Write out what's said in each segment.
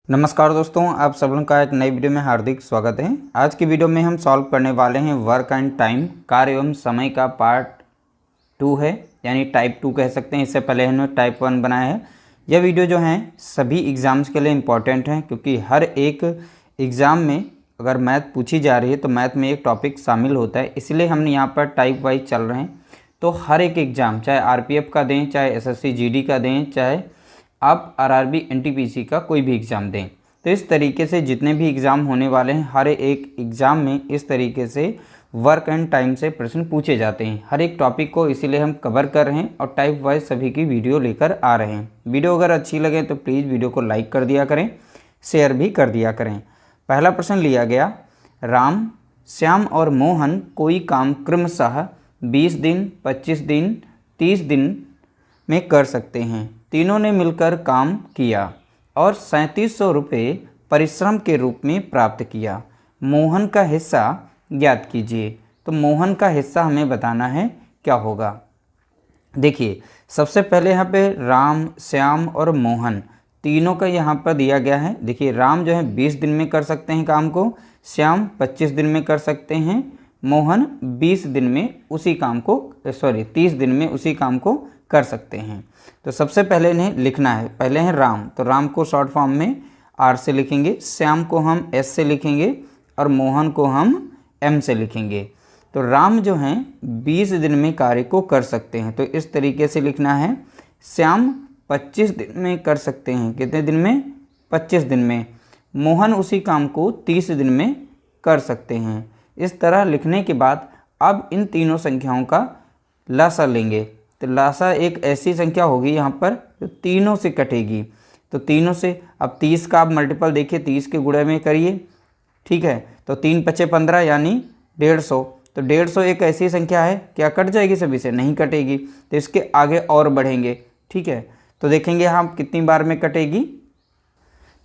नमस्कार दोस्तों, आप सब लोगों का एक नई वीडियो में हार्दिक स्वागत है। आज की वीडियो में हम सॉल्व करने वाले हैं वर्क एंड टाइम, कार्य एवं समय का पार्ट 2 है, यानी टाइप 2 कह सकते हैं। इससे पहले हमने टाइप 1 बनाया है। यह वीडियो जो है सभी एग्ज़ाम्स के लिए इम्पॉर्टेंट है, क्योंकि हर एक एग्ज़ाम में अगर मैथ पूछी जा रही है तो मैथ में एक टॉपिक शामिल होता है, इसलिए हमने यहाँ पर टाइप वाइज चल रहे हैं। तो हर एक एग्ज़ाम, चाहे आरपीएफ का दें, चाहे एसएससी जीडी का दें, चाहे आप आरआरबी एनटीपीसी का कोई भी एग्ज़ाम दें, तो इस तरीके से जितने भी एग्ज़ाम होने वाले हैं हर एक एग्ज़ाम में इस तरीके से वर्क एंड टाइम से प्रश्न पूछे जाते हैं हर एक टॉपिक को, इसीलिए हम कवर कर रहे हैं और टाइप वाइज सभी की वीडियो लेकर आ रहे हैं। वीडियो अगर अच्छी लगे तो प्लीज़ वीडियो को लाइक कर दिया करें, शेयर भी कर दिया करें। पहला प्रश्न लिया गया, राम, श्याम और मोहन कोई काम क्रमशः 20 दिन, 25 दिन, 30 दिन में कर सकते हैं। तीनों ने मिलकर काम किया और 3700 रुपये परिश्रम के रूप में प्राप्त किया। मोहन का हिस्सा ज्ञात कीजिए। तो मोहन का हिस्सा हमें बताना है, क्या होगा। देखिए, सबसे पहले यहाँ पे राम, श्याम और मोहन तीनों का यहाँ पर दिया गया है। देखिए, राम जो है 20 दिन में कर सकते हैं काम को, श्याम 25 दिन में कर सकते हैं, मोहन 20 दिन में उसी काम को 30 दिन में उसी काम को कर सकते हैं। तो सबसे पहले इन्हें लिखना है। पहले है राम, तो राम को शॉर्ट फॉर्म में आर से लिखेंगे, श्याम को हम एस से लिखेंगे और मोहन को हम एम से लिखेंगे। तो राम जो हैं 20 दिन में कार्य को कर सकते हैं, तो इस तरीके से लिखना है। श्याम 25 दिन में कर सकते हैं, कितने दिन में? 25 दिन में। मोहन उसी काम को 30 दिन में कर सकते हैं। इस तरह लिखने के बाद अब इन तीनों संख्याओं का लसा लेंगे। तो लासा एक ऐसी संख्या होगी यहाँ पर जो तीनों से कटेगी। तो तीनों से अब 30 का आप मल्टीपल देखिए, 30 के गुणे में करिए, ठीक है। तो 3 पचे 15 यानी 150। तो 150 एक ऐसी संख्या है, क्या कट जाएगी सभी से? नहीं कटेगी। तो इसके आगे और बढ़ेंगे, ठीक है। तो देखेंगे हम कितनी बार में कटेगी।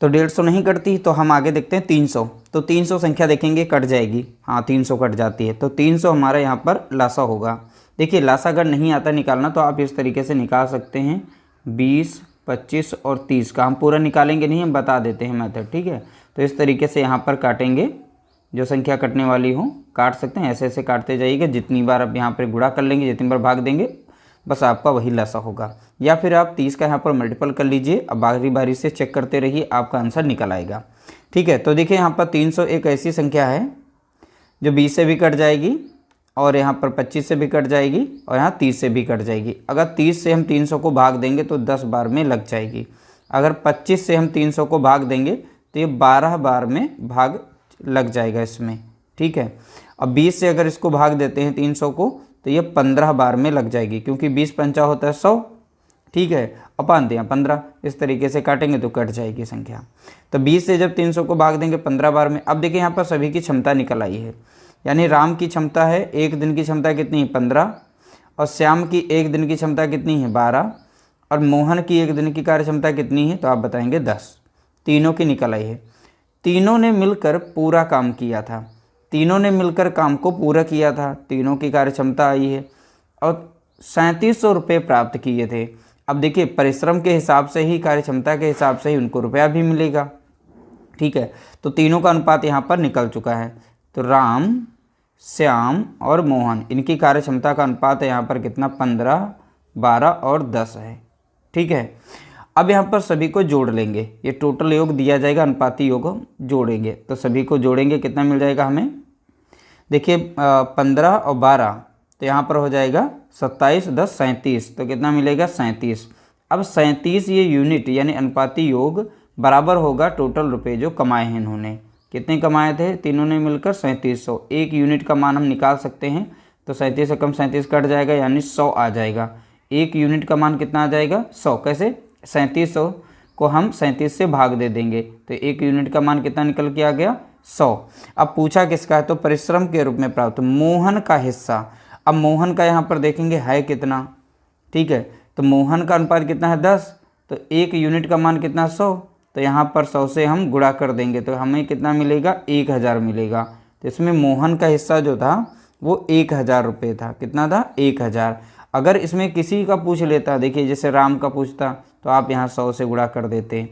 तो 150 नहीं कटती, तो हम आगे देखते हैं 300। तो 300 संख्या देखेंगे कट जाएगी, हाँ 300 कट जाती है। तो 300 हमारा यहाँ पर लासा होगा। देखिए, लासा अगर नहीं आता निकालना तो आप इस तरीके से निकाल सकते हैं। 20, 25 और 30 का हम पूरा निकालेंगे नहीं, हम बता देते हैं मेथड, ठीक है। तो इस तरीके से यहाँ पर काटेंगे, जो संख्या कटने वाली हो काट सकते हैं। ऐसे ऐसे काटते जाइएगा, जितनी बार आप यहाँ पर गुणा कर लेंगे, जितनी बार भाग देंगे, बस आपका वही लासा होगा। या फिर आप 30 का यहाँ पर मल्टीपल कर लीजिए, अब बारी बारी से चेक करते रहिए, आपका आंसर निकल आएगा, ठीक है। तो देखिए, यहाँ पर 300 एक ऐसी संख्या है जो 20 से भी कट जाएगी और यहाँ पर 25 से भी कट जाएगी और यहाँ 30 से भी कट जाएगी। अगर 30 से हम 300 को भाग देंगे तो 10 बार में लग जाएगी। अगर 25 से हम 300 को भाग देंगे तो ये 12 बार में भाग लग जाएगा इसमें, ठीक है। अब 20 से अगर इसको भाग देते हैं 300 को तो ये 15 बार में लग जाएगी, क्योंकि 20 पंचा होता है 100, ठीक है। अपान दिया 15, इस तरीके से काटेंगे तो कट जाएगी संख्या। तो 20 से जब 300 को भाग देंगे 15 बार में। अब देखिए, यहाँ पर सभी की क्षमता निकल आई है, यानी राम की क्षमता है, एक दिन की क्षमता कितनी है? 15, और श्याम की एक दिन की क्षमता कितनी है? 12, और मोहन की एक दिन की कार्य क्षमता कितनी है? तो आप बताएंगे 10। तीनों की निकल आई है। तीनों ने मिलकर पूरा काम किया था, तीनों ने मिलकर काम को पूरा किया था, तीनों की कार्य क्षमता आई है और 3700 रुपये प्राप्त किए थे। अब देखिए, परिश्रम के हिसाब से ही, कार्य क्षमता के हिसाब से ही उनको रुपया भी मिलेगा, ठीक है। तो तीनों का अनुपात यहाँ पर निकल चुका है। तो राम, श्याम और मोहन, इनकी कार्य क्षमता का अनुपात है यहाँ पर कितना? 15, 12 और 10 है, ठीक है। अब यहाँ पर सभी को जोड़ लेंगे, ये टोटल योग दिया जाएगा, अनुपाती योग जोड़ेंगे। तो सभी को जोड़ेंगे, कितना मिल जाएगा हमें? देखिए, 15 और 12, तो यहाँ पर हो जाएगा 27, 10, 37, तो कितना मिलेगा? 37। अब 37 ये यूनिट यानी अनुपाती योग बराबर होगा टोटल रुपए जो कमाए हैं इन्होंने। कितने कमाए थे? तीनों ने मिलकर 3700। एक यूनिट का मान हम निकाल सकते हैं, तो 37 से कम 37 कट जाएगा, यानी 100 आ जाएगा। एक यूनिट का मान कितना आ जाएगा? 100। कैसे? 3700 को हम 37 से भाग दे देंगे, तो एक यूनिट का मान कितना निकल के आ गया? 100। अब पूछा किसका है? तो परिश्रम के रूप में प्राप्त, मोहन का हिस्सा। अब मोहन का यहाँ पर देखेंगे है कितना, ठीक है। तो मोहन का अनुपात कितना है? 10। तो एक यूनिट का मान कितना? 100। तो यहाँ पर 100 से हम गुणा कर देंगे तो हमें कितना मिलेगा? 1000 मिलेगा। तो इसमें मोहन का हिस्सा जो था वो 1000 रुपये था। कितना था? 1000। अगर इसमें किसी का पूछ लेता, देखिए जैसे राम का पूछता, तो आप यहाँ 100 से गुणा कर देते,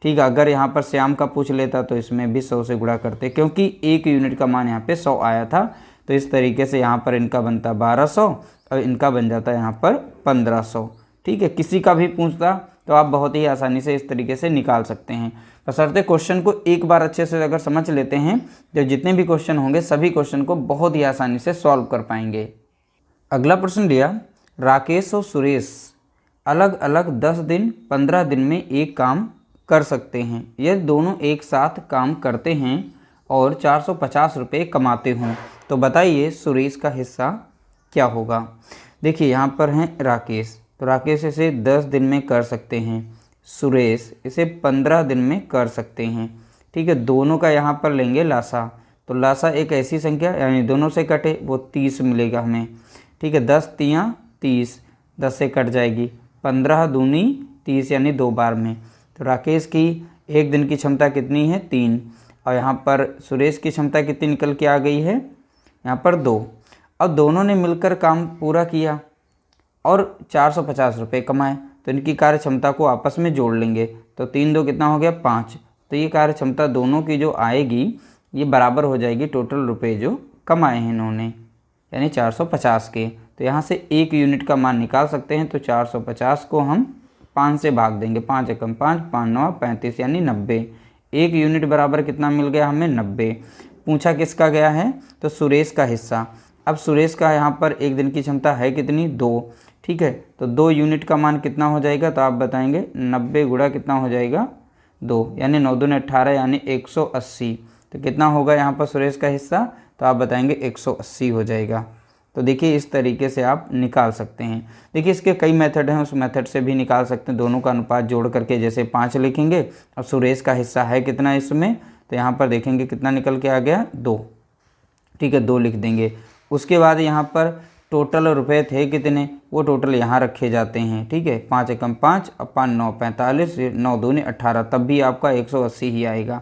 ठीक है। अगर यहाँ पर श्याम का पूछ लेता तो इसमें भी 100 से गुणा करते, क्योंकि एक यूनिट का मान यहाँ पे 100 आया था। तो इस तरीके से यहाँ पर इनका बनता 1200 और इनका बन जाता है यहाँ पर 1500। ठीक है। किसी का भी पूछता तो आप बहुत ही आसानी से इस तरीके से निकाल सकते हैं। बशर्ते क्वेश्चन को एक बार अच्छे से अगर समझ लेते हैं तो जितने भी क्वेश्चन होंगे सभी क्वेश्चन को बहुत ही आसानी से सॉल्व कर पाएंगे। अगला प्रश्न दिया, राकेश और सुरेश अलग अलग 10 दिन 15 दिन में एक काम कर सकते हैं। ये दोनों एक साथ काम करते हैं और 450 रुपये कमाते हों, तो बताइए सुरेश का हिस्सा क्या होगा। देखिए यहाँ पर हैं राकेश, तो राकेश इसे 10 दिन में कर सकते हैं, सुरेश इसे 15 दिन में कर सकते हैं। ठीक है। दोनों का यहाँ पर लेंगे लासा, तो लासा एक ऐसी संख्या यानी दोनों से कटे वो 30 मिलेगा हमें। ठीक है। 10 तियाँ 30, 10 से कट जाएगी, 15 दूनी 30 यानी 2 बार में। तो राकेश की एक दिन की क्षमता कितनी है 3, और यहाँ पर सुरेश की क्षमता कितनी निकल के आ गई है यहाँ पर 2। अब दोनों ने मिलकर काम पूरा किया और 450 रुपये कमाए, तो इनकी कार्य क्षमता को आपस में जोड़ लेंगे, तो 3 2 कितना हो गया 5। तो ये कार्य क्षमता दोनों की जो आएगी ये बराबर हो जाएगी टोटल रुपए जो कमाए हैं इन्होंने, यानी 450 के। तो यहाँ से एक यूनिट का मान निकाल सकते हैं, तो 450 को हम 5 से भाग देंगे, 5 एकम 5, 5 9 35 यानी 90। एक यूनिट बराबर कितना मिल गया हमें 90। पूछा किसका गया है, तो सुरेश का हिस्सा। अब सुरेश का यहाँ पर एक दिन की क्षमता है कितनी 2। ठीक है। तो 2 यूनिट का मान कितना हो जाएगा, तो आप बताएंगे 90 गुणा कितना हो जाएगा 2, यानी 9 दूनी 18 यानी 180। तो कितना होगा यहाँ पर सुरेश का हिस्सा, तो आप बताएंगे 180 हो जाएगा। तो देखिए इस तरीके से आप निकाल सकते हैं। देखिए इसके कई मेथड हैं, उस मेथड से भी निकाल सकते हैं। दोनों का अनुपात जोड़ करके जैसे 5 लिखेंगे और सुरेश का हिस्सा है कितना इसमें, तो यहाँ पर देखेंगे कितना निकल के आ गया 2। ठीक है, 2 लिख देंगे। उसके बाद यहाँ पर टोटल रुपए थे कितने, वो टोटल यहाँ रखे जाते हैं। ठीक है। 5 एकम 5 और 5 9 45, 9 दूनी 18, तब भी आपका 180 ही आएगा।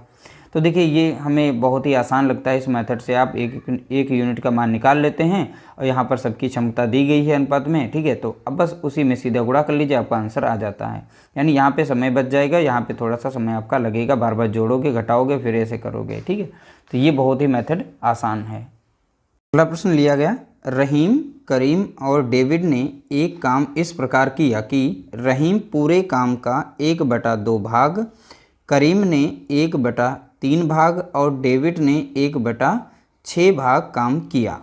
तो देखिए ये हमें बहुत ही आसान लगता है। इस मेथड से आप एक यूनिट का मान निकाल लेते हैं और यहाँ पर सबकी क्षमता दी गई है अनुपात में। ठीक है। तो अब बस उसी में सीधा गुणा कर लीजिए, आपका आंसर आ जाता है। यानी यहाँ पे समय बच जाएगा, यहाँ पे थोड़ा सा समय आपका लगेगा, बार बार जोड़ोगे घटाओगे फिर ऐसे करोगे। ठीक है। तो ये बहुत ही मेथड आसान है। अगला प्रश्न लिया गया, रहीम, करीम और डेविड ने एक काम इस प्रकार किया कि रहीम पूरे काम का 1/2 भाग, करीम ने 1/3 भाग और डेविड ने 1/6 भाग काम किया।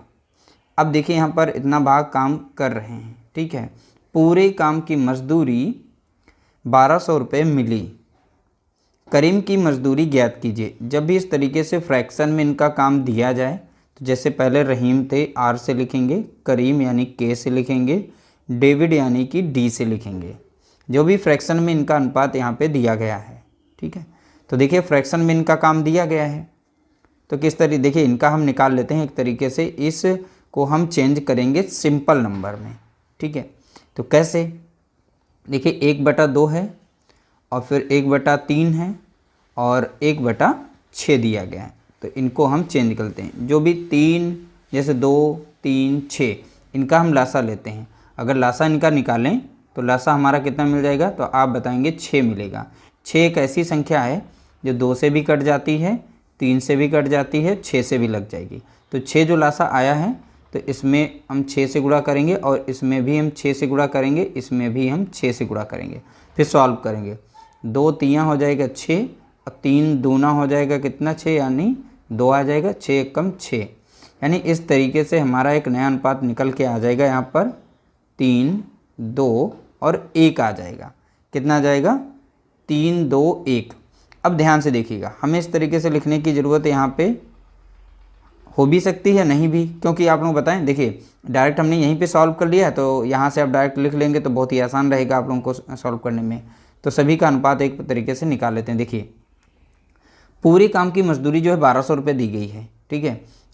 अब देखिए यहाँ पर इतना भाग काम कर रहे हैं। ठीक है। पूरे काम की मजदूरी 1200 रुपये मिली। करीम की मजदूरी ज्ञात कीजिए। जब भी इस तरीके से फ्रैक्शन में इनका काम दिया जाए तो जैसे पहले रहीम थे R से लिखेंगे, करीम यानी K से लिखेंगे, डेविड यानी कि D से लिखेंगे, जो भी फ्रैक्शन में इनका अनुपात यहाँ पे दिया गया है। ठीक है। तो देखिए फ्रैक्शन में इनका काम दिया गया है, तो किस तरीके, देखिए इनका हम निकाल लेते हैं एक तरीके से। इसको हम चेंज करेंगे सिंपल नंबर में। ठीक है। तो कैसे, देखिए 1/2 है और फिर 1/3 है और 1/6 दिया गया है, तो इनको हम चेंज करते हैं। जो भी 3 जैसे 2 3 6 इनका हम लासा लेते हैं। अगर लासा इनका निकालें तो लासा हमारा कितना मिल जाएगा, तो आप बताएंगे 6 मिलेगा। 6 एक ऐसी संख्या है जो 2 से भी कट जाती है, 3 से भी कट जाती है, 6 से भी लग जाएगी। तो 6 जो लासा आया है तो इसमें हम 6 से गुणा करेंगे और इसमें भी हम 6 से गुणा करेंगे, इसमें भी हम 6 से गुणा करेंगे, फिर सॉल्व करेंगे। 2 तियाँ हो जाएगा 6 और 3 दूना हो जाएगा कितना 6 यानी 2 आ जाएगा, 6 एकम 6, यानी इस तरीके से हमारा एक नया अनुपात निकल के आ जाएगा। यहाँ पर 3 2 और 1 आ जाएगा। कितना आ जाएगा 3 2 1। अब ध्यान से देखिएगा, हमें इस तरीके से लिखने की ज़रूरत है। यहाँ पे हो भी सकती है नहीं भी, क्योंकि आप लोग बताएं, देखिए डायरेक्ट हमने यहीं पे सॉल्व कर लिया है, तो यहाँ से आप डायरेक्ट लिख लेंगे तो बहुत ही आसान रहेगा आप लोगों को सॉल्व करने में। तो सभी का अनुपात एक तरीके से निकाल लेते हैं। देखिए पूरे काम की मजदूरी जो है 1200 रुपये दी गई है। ठीक है।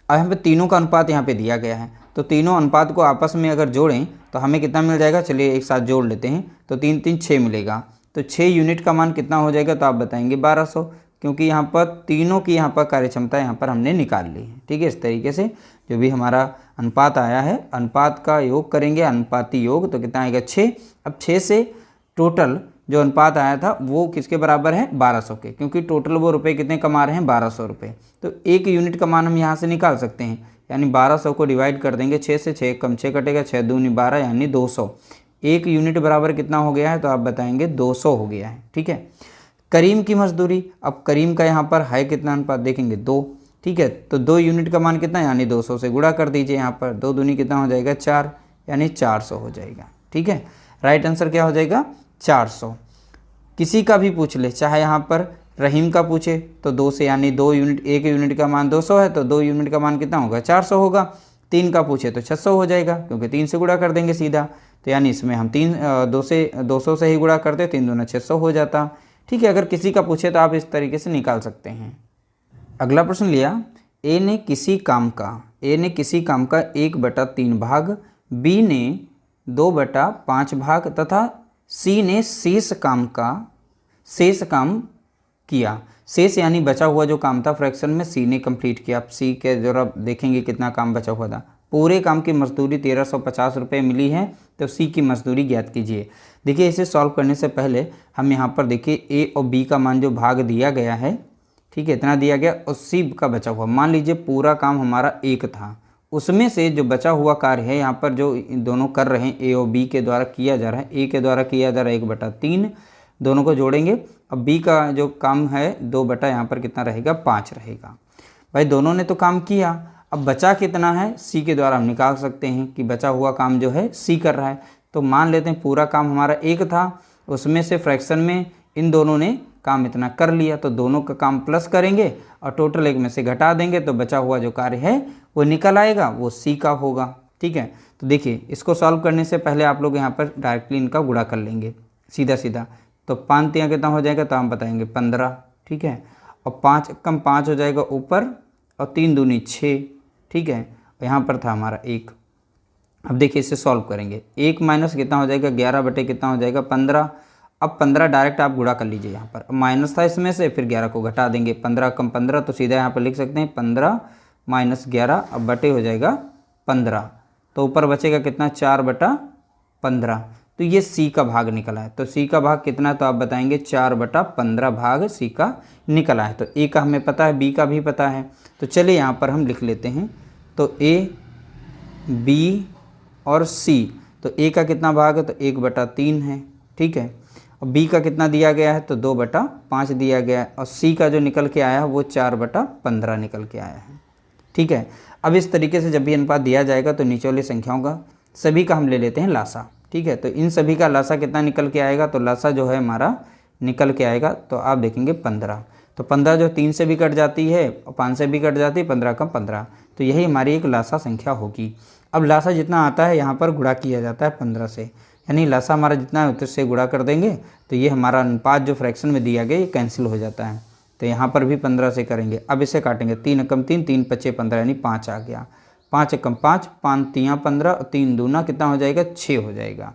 अब यहाँ पे तीनों का अनुपात यहाँ पे दिया गया है, तो तीनों अनुपात को आपस में अगर जोड़ें तो हमें कितना मिल जाएगा, चलिए एक साथ जोड़ लेते हैं। तो 3 3 6 मिलेगा, तो 6 यूनिट का मान कितना हो जाएगा, तो आप बताएंगे 1200, क्योंकि यहाँ पर तीनों की यहाँ पर कार्य क्षमता यहाँ पर हमने निकाल ली है। ठीक है। इस तरीके से जो भी हमारा अनुपात आया है, अनुपात का योग करेंगे, अनुपाती योग, तो कितना आएगा 6। अब 6 से टोटल जो अनुपात आया था वो किसके बराबर है, 1200 के, क्योंकि टोटल वो रुपए कितने कमा रहे हैं, 1200 रुपये। तो 1 यूनिट का मान हम यहाँ से निकाल सकते हैं, यानी 1200 को डिवाइड कर देंगे 6 से, 6 कम 6 कटेगा, 6 दूनी 12 यानी 200। 1 यूनिट बराबर कितना हो गया है, तो आप बताएंगे 200 हो गया है। ठीक है, करीम की मजदूरी, अब करीम का यहाँ पर है कितना अनुपात देखेंगे 2। ठीक है, तो 2 यूनिट का मान कितना, यानी 200 से गुणा कर दीजिए, यहाँ पर 2 दूनी कितना हो जाएगा 4, यानी 400 हो जाएगा। ठीक है, राइट आंसर क्या हो जाएगा, 400। किसी का भी पूछ ले, चाहे यहाँ पर रहीम का पूछे तो 2 से, यानी 2 यूनिट, 1 यूनिट का मान 200 है तो 2 यूनिट का मान कितना होगा, 400 होगा। 3 का पूछे तो 600 हो जाएगा, क्योंकि 3 से गुणा कर देंगे सीधा, तो यानी इसमें हम 200 से ही गुणा करते, 3 दूना 600 हो जाता। ठीक है, अगर किसी का पूछे तो आप इस तरीके से निकाल सकते हैं। अगला प्रश्न लिया, ए ने किसी काम का 1/3 भाग, बी ने 2/5 भाग तथा सी ने शेष काम किया। शेष यानी बचा हुआ जो काम था फ्रैक्शन में, सी ने कंप्लीट किया। आप सी के जरा देखेंगे कितना काम बचा हुआ था। पूरे काम की मजदूरी 1350 रुपये मिली है, तो सी की मजदूरी ज्ञात कीजिए। देखिए, इसे सॉल्व करने से पहले हम यहाँ पर देखिए ए और बी का मान जो भाग दिया गया है, ठीक है, इतना दिया गया, और सी का बचा हुआ, मान लीजिए पूरा काम हमारा 1 था, उसमें से जो बचा हुआ कार्य है यहाँ पर जो दोनों कर रहे हैं, ए और बी के द्वारा किया जा रहा है, ए के द्वारा किया जा रहा है 1/3, दोनों को जोड़ेंगे। अब बी का जो काम है 2 यहाँ पर कितना रहेगा, 5 रहेगा। भाई दोनों ने तो काम किया, अब बचा कितना है, सी के द्वारा हम निकाल सकते हैं कि बचा हुआ काम जो है सी कर रहा है। तो मान लेते हैं पूरा काम हमारा 1 था, उसमें से फ्रैक्शन में इन दोनों ने काम इतना कर लिया, तो दोनों का काम प्लस करेंगे और टोटल 1 में से घटा देंगे, तो बचा हुआ जो कार्य है वो निकल आएगा, वो सी का होगा। ठीक है, तो देखिए इसको सॉल्व करने से पहले आप लोग यहाँ पर डायरेक्टली इनका गुणा कर लेंगे सीधा सीधा। तो 5 तियाँ कितना हो जाएगा, तो हम बताएंगे 15। ठीक है, और 5 कम 5 हो जाएगा ऊपर, और 3 दूनी 6। ठीक है, यहाँ पर था हमारा 1। अब देखिए इसे सॉल्व करेंगे, 1 माइनस कितना हो जाएगा, 11 बटे कितना हो जाएगा, 15। अब 15 डायरेक्ट आप गुणा कर लीजिए, यहाँ पर माइनस था इसमें से, फिर 11 को घटा देंगे, 15 कम 15, तो सीधा यहाँ पर लिख सकते हैं 15 माइनस 11, अब बटे हो जाएगा 15, तो ऊपर बचेगा कितना, 4/15। तो ये सी का भाग निकला है। तो सी का भाग कितना, तो आप बताएंगे 4/15 भाग सी का निकला है। तो ए का हमें पता है, बी का भी पता है, तो चलिए यहाँ पर हम लिख लेते हैं। तो ए, बी और सी, तो ए का कितना भाग है, तो 1/3 है। ठीक है, और बी का कितना दिया गया है, तो 2/5 दिया गया है, और सी का जो निकल के आया है वो 4/15 निकल के आया है। ठीक है, अब इस तरीके से जब भी अनुपात दिया जाएगा तो नीचे वाली संख्याओं का सभी का हम ले लेते हैं लासा। ठीक है, तो इन सभी का लासा कितना निकल के आएगा, तो लासा जो है हमारा निकल के आएगा, तो आप देखेंगे 15। तो 15 जो 3 से भी कट जाती है और 5 से भी कट जाती है, 15 कम 15, तो यही हमारी एक लासा संख्या होगी। अब लासा जितना आता है यहाँ पर गुणा किया जाता है 15 से, यानी लासा हमारा जितना है उससे गुणा कर देंगे, तो ये हमारा अनुपात जो फ्रैक्शन में दिया गया ये कैंसिल हो जाता है। तो यहाँ पर भी 15 से करेंगे। अब इसे काटेंगे, 3 एकम 3, 3 पच्चे 15, यानी 5 आ गया। 5 एकम 5, 5 तियाँ 15, और 3 दूना कितना हो जाएगा, 6 हो जाएगा।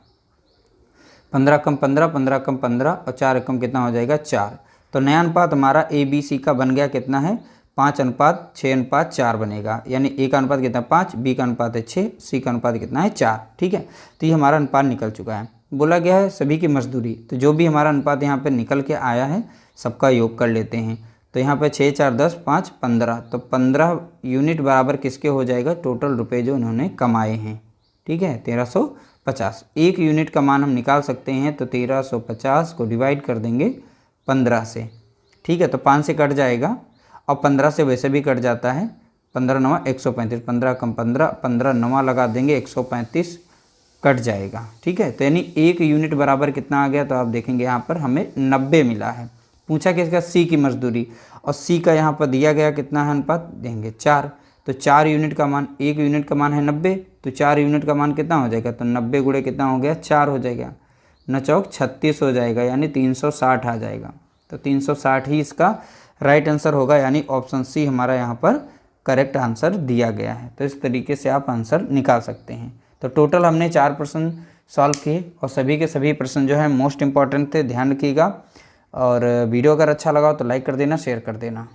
15 कम 15, 15 कम 15, और 4 एकम कितना हो जाएगा, 4। तो नया अनुपात हमारा ए बी सी का बन गया कितना है, 5:6:4 बनेगा, ए का अनुपात कितना 5, बी का अनुपात है 6, सी का अनुपात कितना है 4। ठीक है, तो ये हमारा अनुपात निकल चुका है। बोला गया है सभी की मजदूरी, तो जो भी हमारा अनुपात यहाँ पे निकल के आया है सबका योग कर लेते हैं। तो यहाँ पे 6 4 10 5 15, तो 15 यूनिट बराबर किसके हो जाएगा, टोटल रुपए जो उन्होंने कमाए हैं। ठीक है, 1350। 1 यूनिट का मान हम निकाल सकते हैं, तो 1350 को डिवाइड कर देंगे 15 से। ठीक है, तो 5 से कट जाएगा, और 15 से वैसे भी कट जाता है, 15 9 135, 15 कम 15, 15 9 लगा देंगे, 135 कट जाएगा। ठीक है, तो यानी 1 यूनिट बराबर कितना आ गया, तो आप देखेंगे यहाँ पर हमें 90 मिला है। पूछा किसका, सी की मजदूरी, और सी का यहाँ पर दिया गया कितना है अनुपात, देंगे 4। तो 4 यूनिट का मान, 1 यूनिट का मान है 90, तो 4 यूनिट का मान कितना हो जाएगा, तो 90 गुणे कितना हो गया, 4 हो जाएगा, 9 चौक 36 हो जाएगा, यानी 360 आ जाएगा। तो 360 ही इसका राइट आंसर होगा, यानी ऑप्शन सी हमारा यहाँ पर करेक्ट आंसर दिया गया है। तो इस तरीके से आप आंसर निकाल सकते हैं। तो टोटल हमने 4 प्रश्न सॉल्व किए, और सभी के सभी प्रश्न जो है मोस्ट इंपॉर्टेंट थे, ध्यान रखिएगा। और वीडियो अगर अच्छा लगा तो लाइक कर देना, शेयर कर देना।